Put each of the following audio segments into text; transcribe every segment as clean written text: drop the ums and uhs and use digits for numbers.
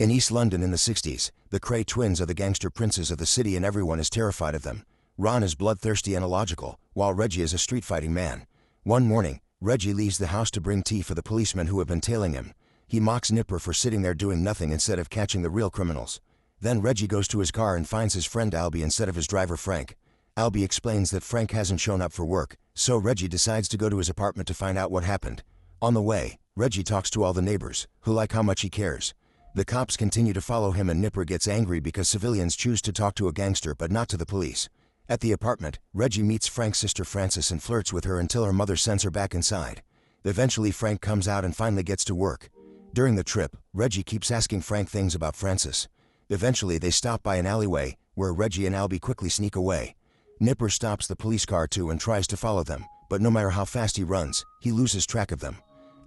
In East London in the 60s, the Kray twins are the gangster princes of the city and everyone is terrified of them. Ron is bloodthirsty and illogical, while Reggie is a street-fighting man. One morning, Reggie leaves the house to bring tea for the policemen who have been tailing him. He mocks Nipper for sitting there doing nothing instead of catching the real criminals. Then Reggie goes to his car and finds his friend Albie instead of his driver Frank. Albie explains that Frank hasn't shown up for work, so Reggie decides to go to his apartment to find out what happened. On the way, Reggie talks to all the neighbors, who like how much he cares. The cops continue to follow him and Nipper gets angry because civilians choose to talk to a gangster but not to the police. At the apartment, Reggie meets Frank's sister Frances and flirts with her until her mother sends her back inside. Eventually Frank comes out and finally gets to work. During the trip, Reggie keeps asking Frank things about Frances. Eventually they stop by an alleyway, where Reggie and Albie quickly sneak away. Nipper stops the police car too and tries to follow them, but no matter how fast he runs, he loses track of them.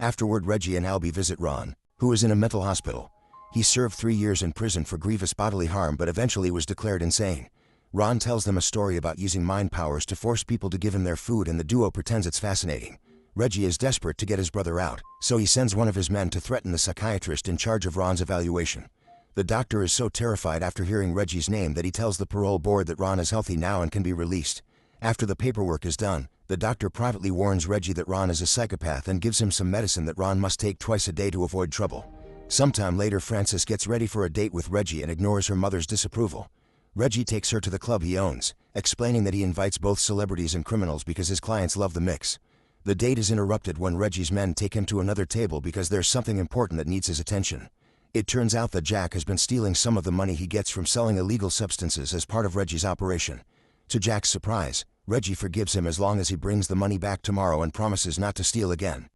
Afterward Reggie and Albie visit Ron, who is in a mental hospital. He served 3 years in prison for grievous bodily harm but eventually was declared insane. Ron tells them a story about using mind powers to force people to give him their food and the duo pretends it's fascinating. Reggie is desperate to get his brother out, so he sends one of his men to threaten the psychiatrist in charge of Ron's evaluation. The doctor is so terrified after hearing Reggie's name that he tells the parole board that Ron is healthy now and can be released. After the paperwork is done, the doctor privately warns Reggie that Ron is a psychopath and gives him some medicine that Ron must take twice a day to avoid trouble. Sometime later Frances gets ready for a date with Reggie and ignores her mother's disapproval. Reggie takes her to the club he owns, explaining that he invites both celebrities and criminals because his clients love the mix. The date is interrupted when Reggie's men take him to another table because there's something important that needs his attention. It turns out that Jack has been stealing some of the money he gets from selling illegal substances as part of Reggie's operation. To Jack's surprise, Reggie forgives him as long as he brings the money back tomorrow and promises not to steal again.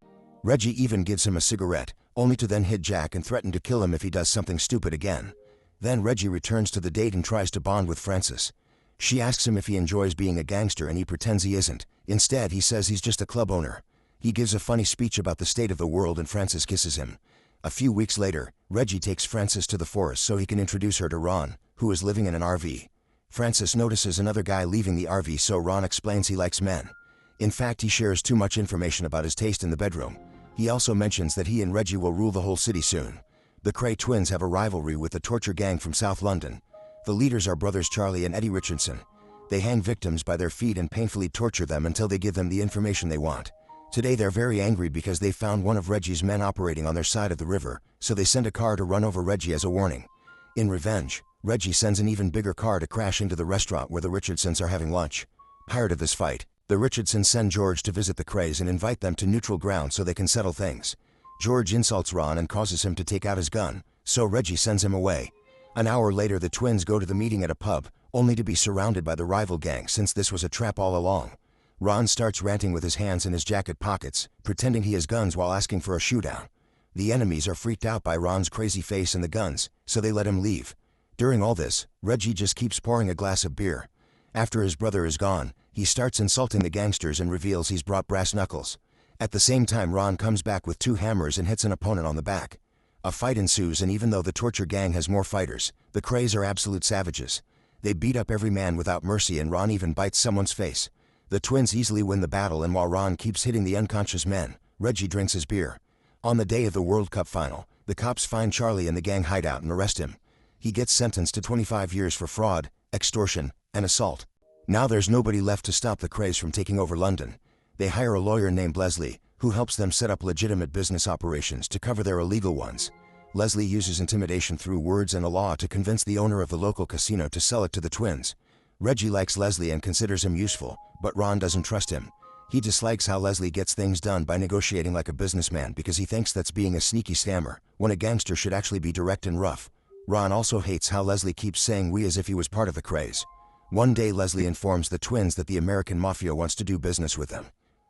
Reggie even gives him a cigarette, only to then hit Jack and threaten to kill him if he does something stupid again. Then Reggie returns to the date and tries to bond with Frances. She asks him if he enjoys being a gangster and he pretends he isn't. Instead he says he's just a club owner. He gives a funny speech about the state of the world and Frances kisses him. A few weeks later, Reggie takes Frances to the forest so he can introduce her to Ron, who is living in an RV. Frances notices another guy leaving the RV so Ron explains he likes men. In fact, he shares too much information about his taste in the bedroom. He also mentions that he and Reggie will rule the whole city soon. The Kray twins have a rivalry with the torture gang from South London. The leaders are brothers Charlie and Eddie Richardson. They hang victims by their feet and painfully torture them until they give them the information they want. Today they're very angry because they found one of Reggie's men operating on their side of the river, so they send a car to run over Reggie as a warning. In revenge, Reggie sends an even bigger car to crash into the restaurant where the Richardsons are having lunch. Tired of this fight, the Richardsons send George to visit the Krays and invite them to neutral ground so they can settle things. George insults Ron and causes him to take out his gun, so Reggie sends him away. An hour later the twins go to the meeting at a pub, only to be surrounded by the rival gang since this was a trap all along. Ron starts ranting with his hands in his jacket pockets, pretending he has guns while asking for a shootout. The enemies are freaked out by Ron's crazy face and the guns, so they let him leave. During all this, Reggie just keeps pouring a glass of beer. After his brother is gone, he starts insulting the gangsters and reveals he's brought brass knuckles. At the same time Ron comes back with 2 hammers and hits an opponent on the back. A fight ensues and even though the torture gang has more fighters, the Krays are absolute savages. They beat up every man without mercy and Ron even bites someone's face. The twins easily win the battle and while Ron keeps hitting the unconscious men, Reggie drinks his beer. On the day of the World Cup final, the cops find Charlie in the gang hideout and arrest him. He gets sentenced to 25 years for fraud, extortion, and assault. Now there's nobody left to stop the Krays from taking over London. They hire a lawyer named Leslie, who helps them set up legitimate business operations to cover their illegal ones. Leslie uses intimidation through words and a law to convince the owner of the local casino to sell it to the twins. Reggie likes Leslie and considers him useful, but Ron doesn't trust him. He dislikes how Leslie gets things done by negotiating like a businessman because he thinks that's being a sneaky scammer, when a gangster should actually be direct and rough. Ron also hates how Leslie keeps saying we as if he was part of the Krays. One day Leslie informs the twins that the American Mafia wants to do business with them.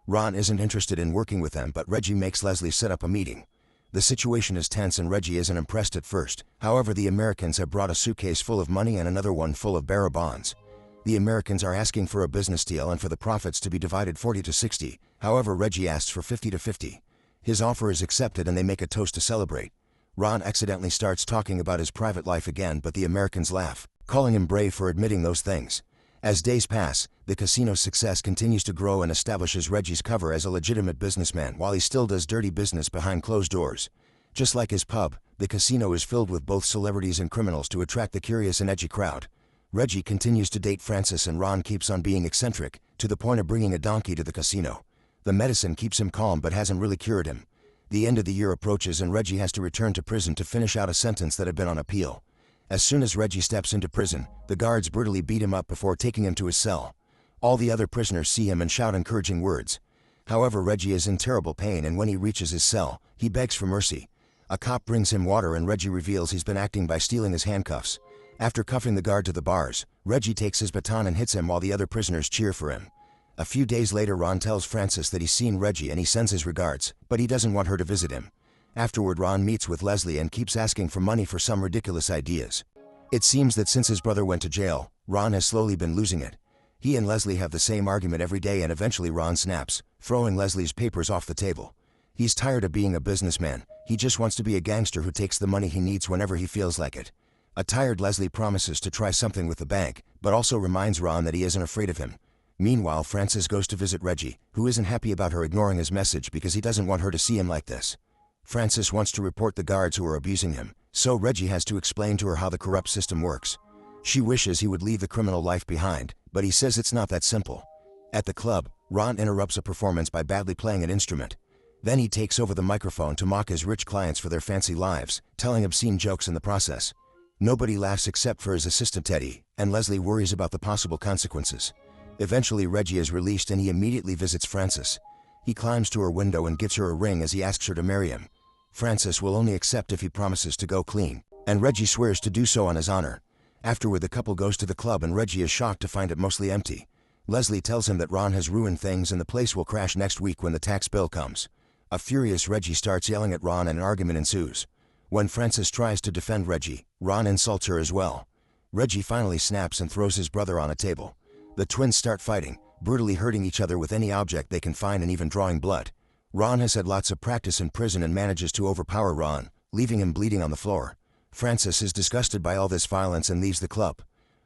Ron isn't interested in working with them but Reggie makes Leslie set up a meeting. The situation is tense and Reggie isn't impressed at first, however the Americans have brought a suitcase full of money and another one full of bearer bonds. The Americans are asking for a business deal and for the profits to be divided 40-60, however Reggie asks for 50-50. His offer is accepted and they make a toast to celebrate. Ron accidentally starts talking about his private life again but the Americans laugh, calling him brave for admitting those things. As days pass, the casino's success continues to grow and establishes Reggie's cover as a legitimate businessman while he still does dirty business behind closed doors. Just like his pub, the casino is filled with both celebrities and criminals to attract the curious and edgy crowd. Reggie continues to date Frances and Ron keeps on being eccentric, to the point of bringing a donkey to the casino. The medicine keeps him calm but hasn't really cured him. The end of the year approaches and Reggie has to return to prison to finish out a sentence that had been on appeal. As soon as Reggie steps into prison, the guards brutally beat him up before taking him to his cell. All the other prisoners see him and shout encouraging words. However, Reggie is in terrible pain and when he reaches his cell, he begs for mercy. A cop brings him water and Reggie reveals he's been acting by stealing his handcuffs. After cuffing the guard to the bars, Reggie takes his baton and hits him while the other prisoners cheer for him. A few days later, Ron tells Frances that he's seen Reggie and he sends his regards, but he doesn't want her to visit him. Afterward, Ron meets with Leslie and keeps asking for money for some ridiculous ideas. It seems that since his brother went to jail, Ron has slowly been losing it. He and Leslie have the same argument every day and eventually Ron snaps, throwing Leslie's papers off the table. He's tired of being a businessman, he just wants to be a gangster who takes the money he needs whenever he feels like it. A tired Leslie promises to try something with the bank, but also reminds Ron that he isn't afraid of him. Meanwhile, Frances goes to visit Reggie, who isn't happy about her ignoring his message because he doesn't want her to see him like this. Frances wants to report the guards who are abusing him, so Reggie has to explain to her how the corrupt system works. She wishes he would leave the criminal life behind, but he says it's not that simple. At the club, Ron interrupts a performance by badly playing an instrument. Then he takes over the microphone to mock his rich clients for their fancy lives, telling obscene jokes in the process. Nobody laughs except for his assistant Teddy, and Leslie worries about the possible consequences. Eventually, Reggie is released and he immediately visits Frances. He climbs to her window and gives her a ring as he asks her to marry him. Frances will only accept if he promises to go clean, and Reggie swears to do so on his honor. Afterward, the couple goes to the club and Reggie is shocked to find it mostly empty. Leslie tells him that Ron has ruined things and the place will crash next week when the tax bill comes. A furious Reggie starts yelling at Ron and an argument ensues. When Frances tries to defend Reggie, Ron insults her as well. Reggie finally snaps and throws his brother on a table. The twins start fighting, brutally hurting each other with any object they can find and even drawing blood. Ron has had lots of practice in prison and manages to overpower Ron, leaving him bleeding on the floor. Frances is disgusted by all this violence and leaves the club.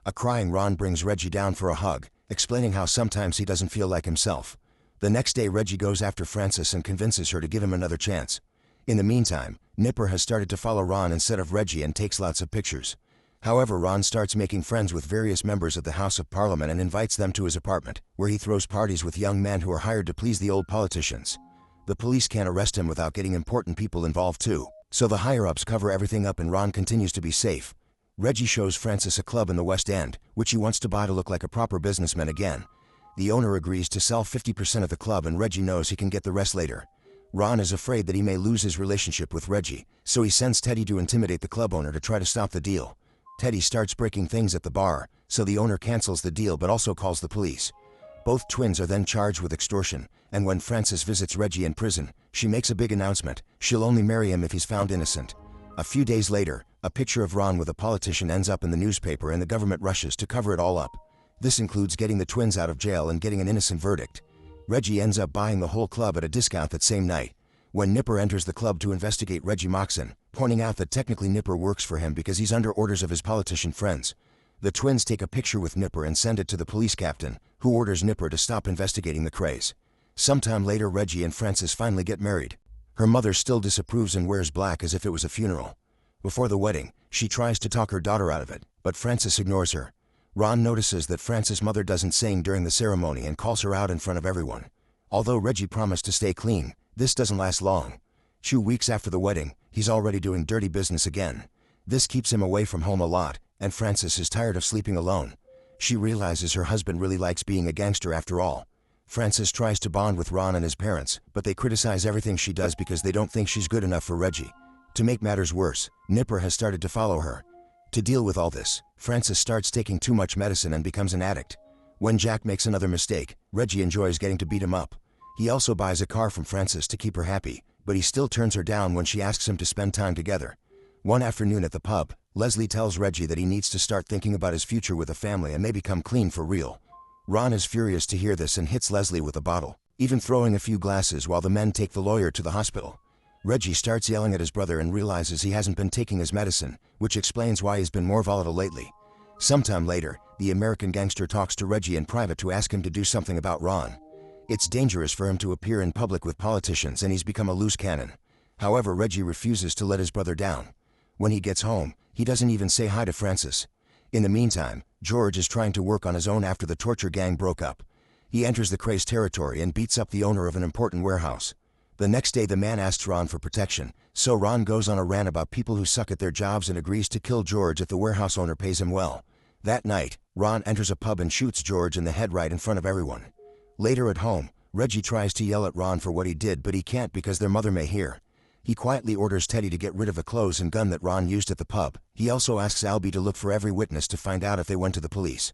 A crying Ron brings Reggie down for a hug, explaining how sometimes he doesn't feel like himself. The next day, Reggie goes after Frances and convinces her to give him another chance. In the meantime, Nipper has started to follow Ron instead of Reggie and takes lots of pictures. However, Ron starts making friends with various members of the House of Parliament and invites them to his apartment, where he throws parties with young men who are hired to please the old politicians. The police can't arrest him without getting important people involved too, so the higher-ups cover everything up and Ron continues to be safe. Reggie shows Frances a club in the West End, which he wants to buy to look like a proper businessman again. The owner agrees to sell 50% of the club and Reggie knows he can get the rest later. Ron is afraid that he may lose his relationship with Reggie, so he sends Teddy to intimidate the club owner to try to stop the deal. Teddy starts breaking things at the bar, so the owner cancels the deal but also calls the police. Both twins are then charged with extortion, and when Frances visits Reggie in prison, she makes a big announcement: she'll only marry him if he's found innocent. A few days later, a picture of Ron with a politician ends up in the newspaper and the government rushes to cover it all up. This includes getting the twins out of jail and getting an innocent verdict. Reggie ends up buying the whole club at a discount that same night. When Nipper enters the club to investigate, Reggie mocks him, pointing out that technically Nipper works for him because he's under orders of his politician friends. The twins take a picture with Nipper and send it to the police captain, who orders Nipper to stop investigating the Krays. Sometime later, Reggie and Frances finally get married. Her mother still disapproves and wears black as if it was a funeral. Before the wedding, she tries to talk her daughter out of it, but Frances ignores her. Ron notices that Frances' mother doesn't sing during the ceremony and calls her out in front of everyone. Although Reggie promised to stay clean, this doesn't last long. 2 weeks after the wedding, he's already doing dirty business again. This keeps him away from home a lot, and Frances is tired of sleeping alone. She realizes her husband really likes being a gangster after all. Frances tries to bond with Ron and his parents, but they criticize everything she does because they don't think she's good enough for Reggie. To make matters worse, Nipper has started to follow her. To deal with all this, Frances starts taking too much medicine and becomes an addict. When Jack makes another mistake, Reggie enjoys getting to beat him up. He also buys a car from Frances to keep her happy, but he still turns her down when she asks him to spend time together. One afternoon at the pub, Leslie tells Reggie that he needs to start thinking about his future with a family and maybe come clean for real. Ron is furious to hear this and hits Leslie with a bottle, even throwing a few glasses while the men take the lawyer to the hospital. Reggie starts yelling at his brother and realizes he hasn't been taking his medicine, which explains why he's been more volatile lately. Sometime later, the American gangster talks to Reggie in private to ask him to do something about Ron. It's dangerous for him to appear in public with politicians and he's become a loose cannon. However, Reggie refuses to let his brother down. When he gets home, he doesn't even say hi to Francis. In the meantime, George is trying to work on his own after the torture gang broke up. He enters the Krays territory and beats up the owner of an important warehouse. The next day the man asks Ron for protection, so Ron goes on a rant about people who suck at their jobs and agrees to kill George if the warehouse owner pays him well. That night, Ron enters a pub and shoots George in the head right in front of everyone. Later at home, Reggie tries to yell at Ron for what he did, but he can't because their mother may hear. He quietly orders Teddy to get rid of the clothes and gun that Ron used at the pub. He also asks Albie to look for every witness to find out if they went to the police.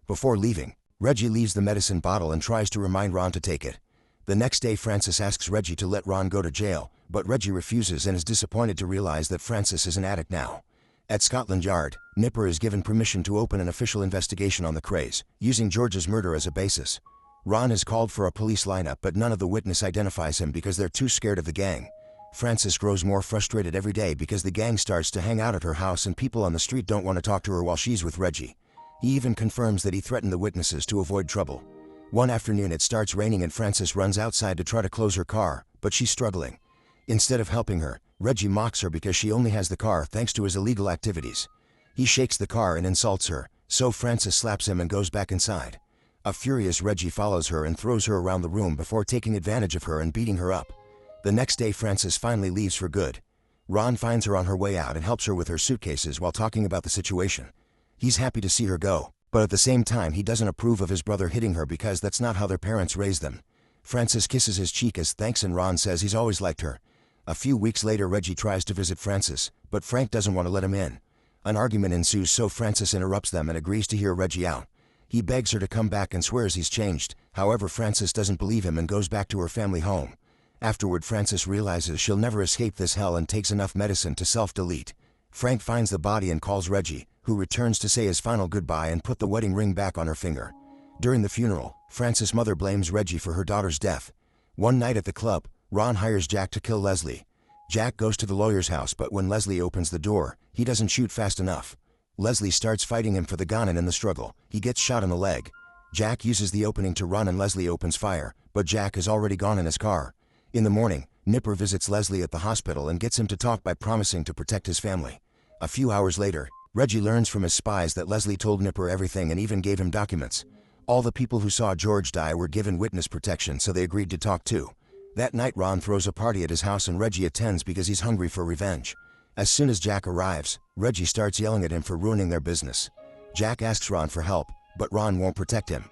Before leaving, Reggie leaves the medicine bottle and tries to remind Ron to take it. The next day Francis asks Reggie to let Ron go to jail, but Reggie refuses and is disappointed to realize that Francis is an addict now. At Scotland Yard, Nipper is given permission to open an official investigation on the Krays, using George's murder as a basis. Ron is called for a police lineup, but none of the witness identifies him because they're too scared of the gang. Francis grows more frustrated every day because the gang starts to hang out at her house and people on the street don't want to talk to her while she's with Reggie. He even confirms that he threatened the witnesses to avoid trouble. One afternoon it starts raining and Francis runs outside to try to close her car, but she's struggling. Instead of helping her, Reggie mocks her because she only has the car thanks to his illegal activities. He shakes the car and insults her, so Francis slaps him and goes back inside. A furious Reggie follows her and throws her around the room before taking advantage of her and beating her up. The next day Francis finally leaves for good. Ron finds her on her way out and helps her with her suitcases while talking about the situation. He's happy to see her go, but at the same time he doesn't approve of his brother hitting her because that's not how their parents raised them. Francis kisses his cheek as thanks and Ron says he's always liked her. A few weeks later Reggie tries to visit Francis, but Frank doesn't want to let him in. An argument ensues, so Francis interrupts them and agrees to hear Reggie out. He begs her to come back and swears he's changed. However, Francis doesn't believe him and goes back to her family home. Afterward, Francis realizes she'll never escape this hell and takes enough medicine to self-delete. Frank finds the body and calls Reggie, who returns to say his final goodbye and put the wedding ring back on her finger. During the funeral, Francis' mother blames Reggie for her daughter's death. One night at the club, Ron hires Jack to kill Leslie. Jack goes to the lawyer's house, but when Leslie opens the door, he doesn't shoot fast enough. Leslie starts fighting him for the gun, and in the struggle, he gets shot in the leg. Jack uses the opening to run and Leslie opens fire, but Jack is already gone in his car. In the morning, Nipper visits Leslie at the hospital and gets him to talk by promising to protect his family. A few hours later, Reggie learns from his spies that Leslie told Nipper everything and even gave him documents. All the people who saw George die were given witness protection, so they agreed to talk too. That night Ron throws a party at his house and Reggie attends because he's hungry for revenge. As soon as Jack arrives, Reggie starts yelling at him for ruining their business. Jack asks Ron for help, but Ron won't protect him.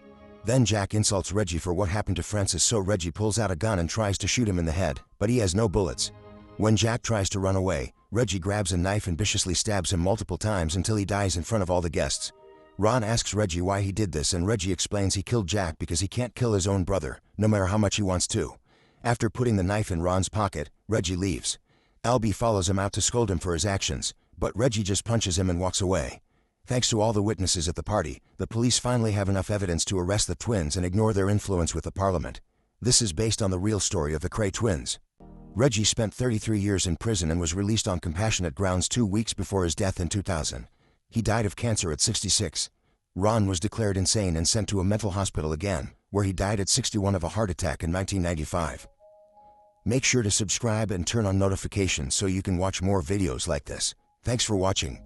Then Jack insults Reggie for what happened to Francis, so Reggie pulls out a gun and tries to shoot him in the head, but he has no bullets. When Jack tries to run away, Reggie grabs a knife and viciously stabs him multiple times until he dies in front of all the guests. Ron asks Reggie why he did this, and Reggie explains he killed Jack because he can't kill his own brother, no matter how much he wants to. After putting the knife in Ron's pocket, Reggie leaves. Albie follows him out to scold him for his actions, but Reggie just punches him and walks away. Thanks to all the witnesses at the party, the police finally have enough evidence to arrest the twins and ignore their influence with the parliament. This is based on the real story of the Kray twins. Reggie spent 33 years in prison and was released on compassionate grounds 2 weeks before his death in 2000. He died of cancer at 66. Ron was declared insane and sent to a mental hospital again, where he died at 61 of a heart attack in 1995. Make sure to subscribe and turn on notifications so you can watch more videos like this. Thanks for watching.